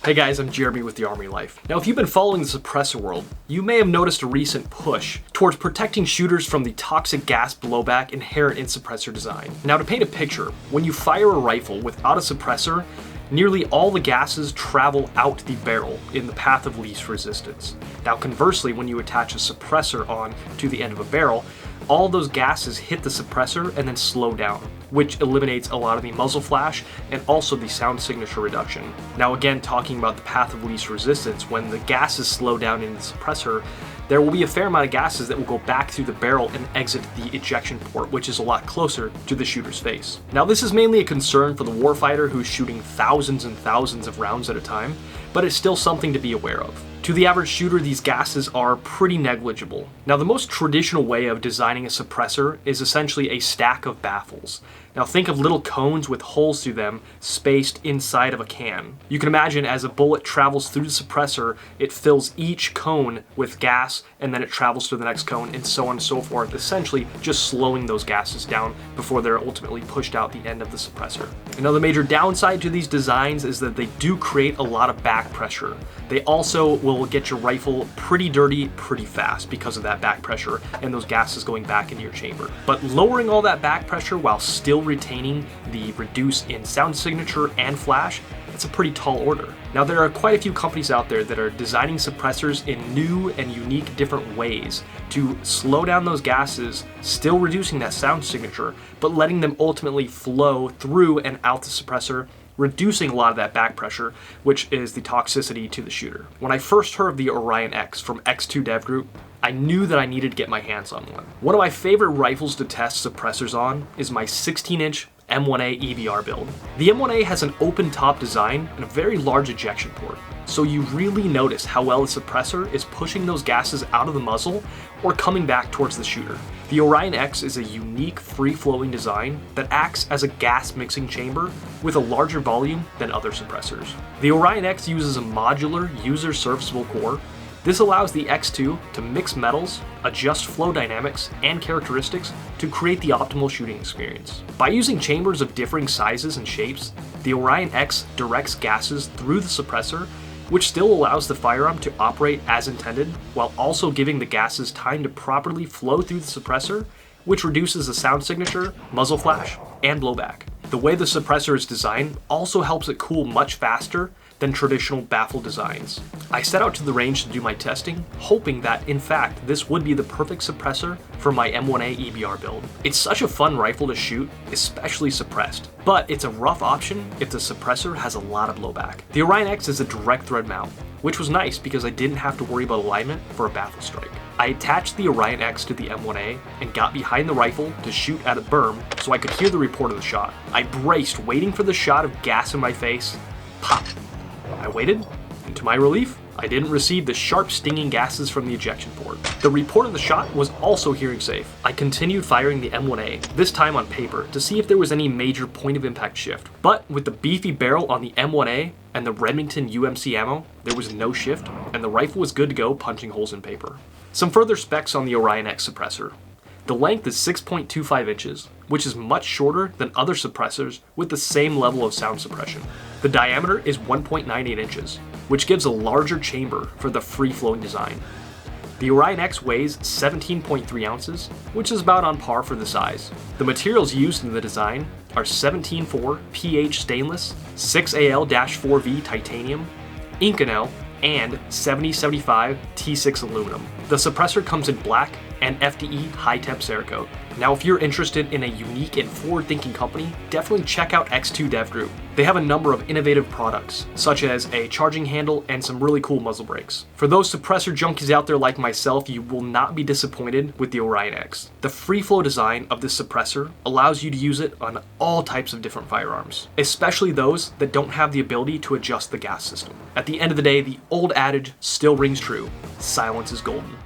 Hey guys, I'm Jeremy with the Army Life. Now, if you've been following the suppressor world, you may have noticed a recent push towards protecting shooters from the toxic gas blowback inherent in suppressor design. Now, to paint a picture, when you fire a rifle without a suppressor, nearly all the gases travel out the barrel in the path of least resistance. Now, conversely, when you attach a suppressor on to the end of a barrel, all those gases hit the suppressor and then slow down, which eliminates a lot of the muzzle flash and also the sound signature reduction. Now again, talking about the path of least resistance, when the gases slow down in the suppressor, there will be a fair amount of gases that will go back through the barrel and exit the ejection port, which is a lot closer to the shooter's face. Now this is mainly a concern for the warfighter who's shooting thousands and thousands of rounds at a time, but it's still something to be aware of. To the average shooter, these gases are pretty negligible. Now, the most traditional way of designing a suppressor is essentially a stack of baffles. Now, think of little cones with holes through them spaced inside of a can. You can imagine as a bullet travels through the suppressor, it fills each cone with gas, and then it travels to the next cone, and so on and so forth, essentially just slowing those gases down before they're ultimately pushed out the end of the suppressor. Another major downside to these designs is that they do create a lot of back pressure. They also will get your rifle pretty dirty pretty fast because of that back pressure and those gases going back into your chamber. But lowering all that back pressure while still retaining the reduce in sound signature and flash, it's a pretty tall order. Now, there are quite a few companies out there that are designing suppressors in new and unique different ways to slow down those gases, still reducing that sound signature, but letting them ultimately flow through and out the suppressor, reducing a lot of that back pressure, which is the toxicity to the shooter. When I first heard of the Orion-X from X2 Dev Group, I knew that I needed to get my hands on one. One of my favorite rifles to test suppressors on is my 16-inch M1A EBR build. The M1A has an open top design and a very large ejection port, so you really notice how well the suppressor is pushing those gases out of the muzzle or coming back towards the shooter. The Orion-X is a unique free-flowing design that acts as a gas mixing chamber with a larger volume than other suppressors. The Orion-X uses a modular, user-serviceable core. This allows the X2 to mix metals, adjust flow dynamics and characteristics to create the optimal shooting experience. By using chambers of differing sizes and shapes, the Orion-X directs gases through the suppressor, which still allows the firearm to operate as intended while also giving the gases time to properly flow through the suppressor, which reduces the sound signature, muzzle flash, and blowback. The way the suppressor is designed also helps it cool much faster than traditional baffle designs. I set out to the range to do my testing, hoping that, in fact, this would be the perfect suppressor for my M1A EBR build. It's such a fun rifle to shoot, especially suppressed, but it's a rough option if the suppressor has a lot of blowback. The Orion-X is a direct thread mount, which was nice because I didn't have to worry about alignment for a baffle strike. I attached the Orion-X to the M1A and got behind the rifle to shoot at a berm so I could hear the report of the shot. I braced, waiting for the shot of gas in my face. Pop! I waited, and to my relief, I didn't receive the sharp stinging gases from the ejection port. The report of the shot was also hearing safe. I continued firing the M1A, this time on paper, to see if there was any major point of impact shift. But with the beefy barrel on the M1A and the Remington UMC ammo, there was no shift, and the rifle was good to go punching holes in paper. Some further specs on the Orion-X suppressor. The length is 6.25 inches, which is much shorter than other suppressors with the same level of sound suppression. The diameter is 1.98 inches, which gives a larger chamber for the free-flowing design. The Orion-X weighs 17.3 ounces, which is about on par for the size. The materials used in the design are 17.4 pH stainless, 6Al-4V titanium, Inconel, and 7075 T6 aluminum. The suppressor comes in black and FDE high-temp Cerakote. Now, if you're interested in a unique and forward-thinking company, definitely check out X2 Dev Group. They have a number of innovative products, such as a charging handle and some really cool muzzle brakes. For those suppressor junkies out there like myself, you will not be disappointed with the Orion-X. The free-flow design of this suppressor allows you to use it on all types of different firearms, especially those that don't have the ability to adjust the gas system. At the end of the day, the old adage still rings true: silence is golden.